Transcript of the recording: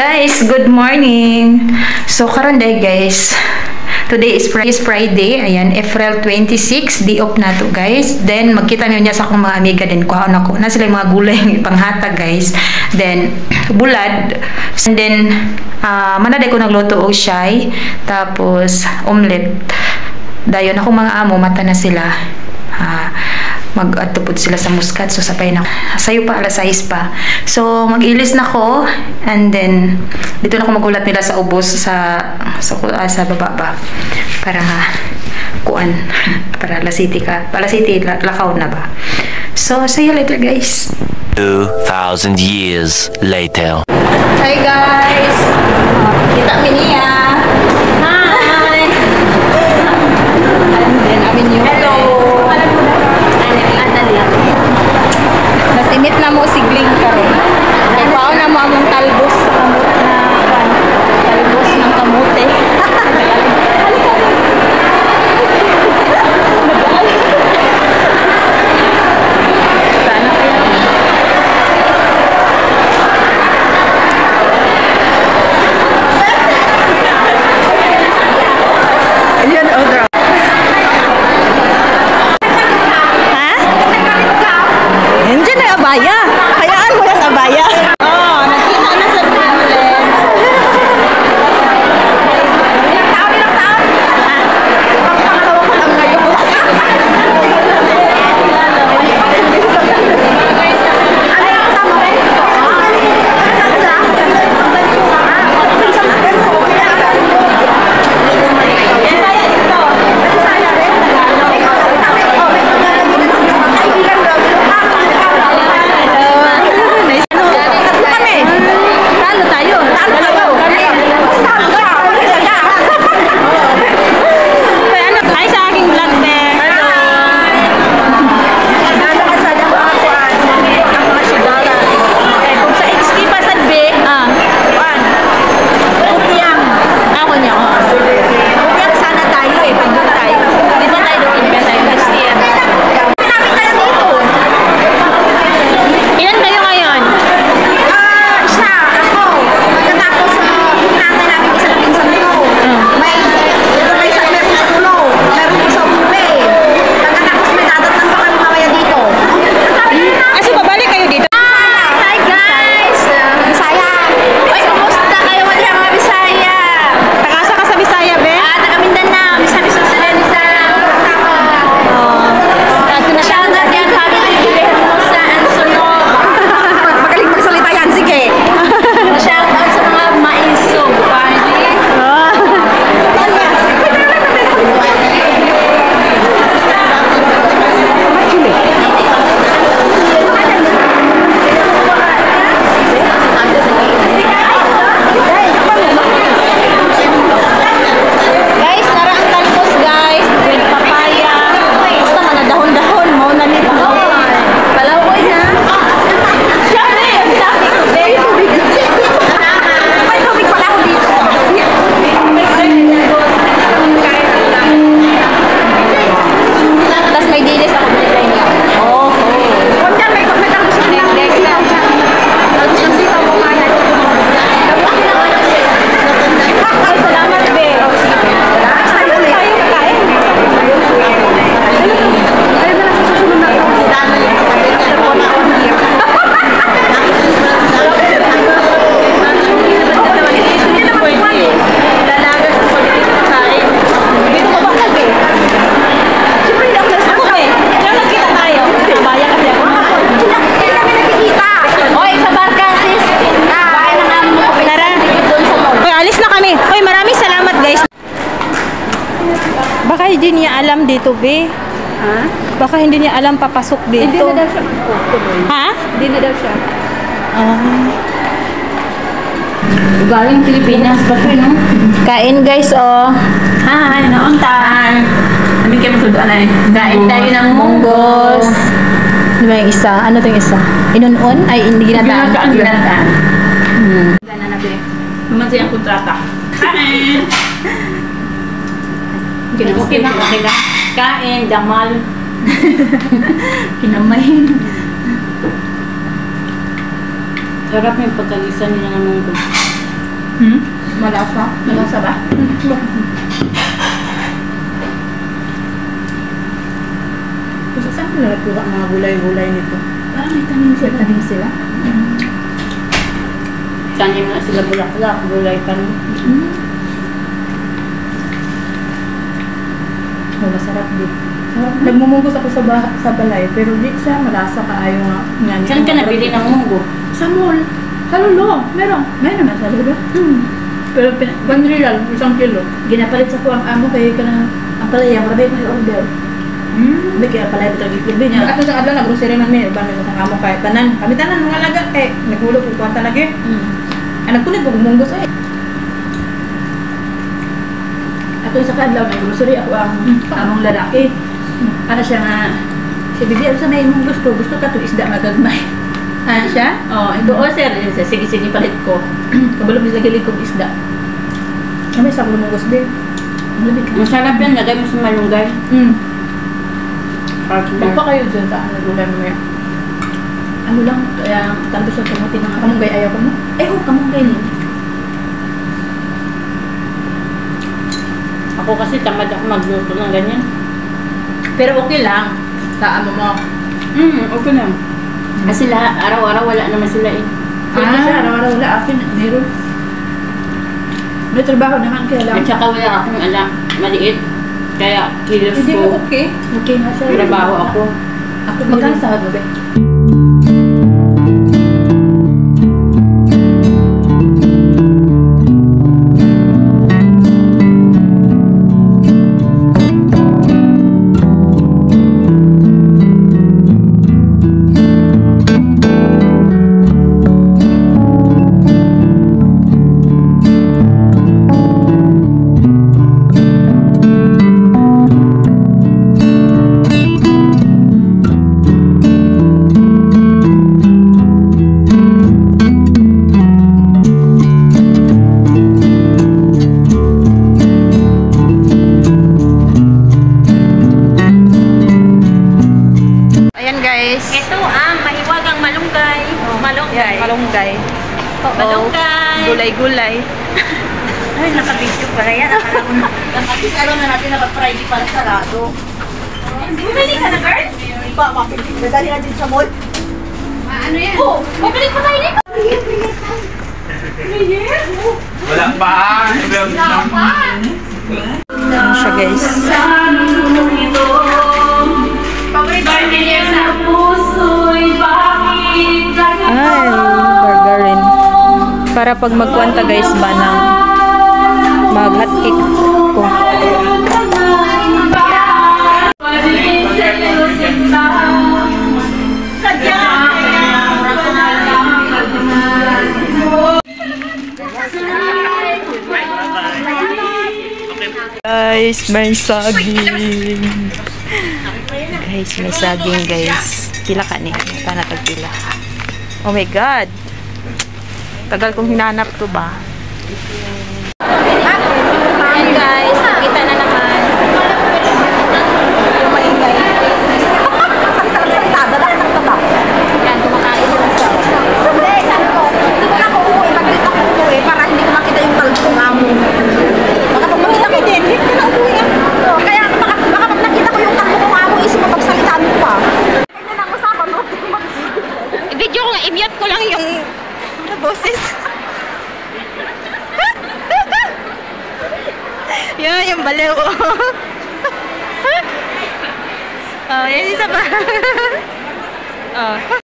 Guys, good morning. So karon day guys. Today is Friday. Ayan, April 26, day off na to guys. Then magkita niyo sa akong mga amiga din kuhaon ako. Na sila yung mga gulay ipanghatag guys. Then bulad. And then manaday ko nagluto og shay, tapos omelet. Dayon ako mga amo mata na sila. Mag-atupod sila sa Muscat, so sapay na sayo pa, alas 6 pa. So mag-ilis na ko, and then dito na ako magulat nila sa ubos sa baba ba para kuan para alas City lakaw na ba. So see you later guys. 2,000 years later. Hi guys, kita mi niya. Hi. And then amin yung hello. Mas init na mo sigling karon. Kay paon na mo among talbos sa kamot na talbos ng kamote. Sana kaya. Ayan, Odra. Nandiyan na abaya. Hayaan mo lang abaya. Oh, nakita na sa Greenland. Ilang taon? Pangalawa ko lang ngayon. Ano yung kasama ko? Baka hindi niya alam dito, be. Ha? Baka hindi niya alam papasok dito. Hindi na daw siya magtuloy. Ha? Hindi na daw siya. Galing Pilipinas ba ito, no? Kain, guys, oh. Hi, nauntan. Hindi kayo masuduan na eh. Kain tayo ng munggos. Di ba yung isa? Ano ito yung isa? Inunon? Ay, hindi ginataan. Ginataan. Gana na, be. Lumansi ang kontrata. Kain! Okay na, okay na. Kain, damal. Kinamayin. Sarap yung pagkalisan niya ng munggo. Malasa. Malasa ba? Kasi saan ko nalakuha mga gulay-gulay nito? Parang may tanim sila. Tanim sila? Tanim na sila bulaklak. Gulay pa rin. Oh, masarap din. Nagmumugos ako sa balay, pero di siya malasa kaayo nga. Saan ka nabili ng munggo? Sa mall. Sa Lolo. Meron na sa Lolo. Pero 1 real, 1 kilo. Ginapalit sa kuwang amo kay ka na ang palaya. Marabay ko yung order. May kaya palaya ito gigibi niya. Ato sa adlaw na grocery man may uban sa kamo kay tanan. Kami tanan mga laga kay naghulo ko kwanta lagi. Anak ko ni bugmunggos ay. Ato sa kadlaw ng grocery ako ang among lalaki. Ano siya nga si Bibi sa may mong gusto ka to isda magagmay. Ano siya? Oh, ito sir, sige palit ko. Kabalo bis lagi kog isda. Kami sa bugmunggos din. Masarap yan, lagay mo sa malunggay. Huwag pa kayo dyan sa ano gulay mo yan. Ano lang, kaya tanto sa tumuti ng Kamunggay ayaw ko mo? kamunggay din. Ako kasi tamad ako magluto ng ganyan. Pero okay lang. Sa amo mo. Okay lang. Kasi araw-araw wala naman sila eh. Pwede siya, araw-araw wala. Akin, meron. May trabaho naman kaya lang. At saka wala akong anak, maliit. Kaya kilos Hindi mo ko, okay. Okay na siya. trabaho ako. Ako magkano sahod mo ba? Ito ang mahiwagang malunggay. Malunggay. Malunggay. Malunggay. Gulay-gulay. Ay, naka-video pala yan. Akala ko na. At least alam na natin naka-Friday para sarado. Bumili ka na, girl? Pa, makikita. Dadali natin sa mall. Ano yan? Oh, bumili pa tayo dito. Wala pa. Ano siya guys? Ay, burgerin. Para pag magkwanta guys ba ng mag-hot cake ko. Guys, may saging. Guys, may saging guys. Pila ka ni? Sana tagpila. Oh my God. Tagal kong hinanap to ba? Ayan guys, kita na naman. Yung maingay. Yan, kumakain yung sa. Hindi, sabi ko. Hindi ko na ako uuwi. Pag-dito ako uuwi para hindi ko makita yung talbong amo. Baka pag makita ko din, hindi ko na uuwi. Kaya baka pag nakita ko yung talbong amo, isip mo pagsalitaan ko pa. Hindi na usapan mo. I-video ko nga, i-mute ko lang yung boses. Yan, yung baliw. Oh, yan isa pa. Oh.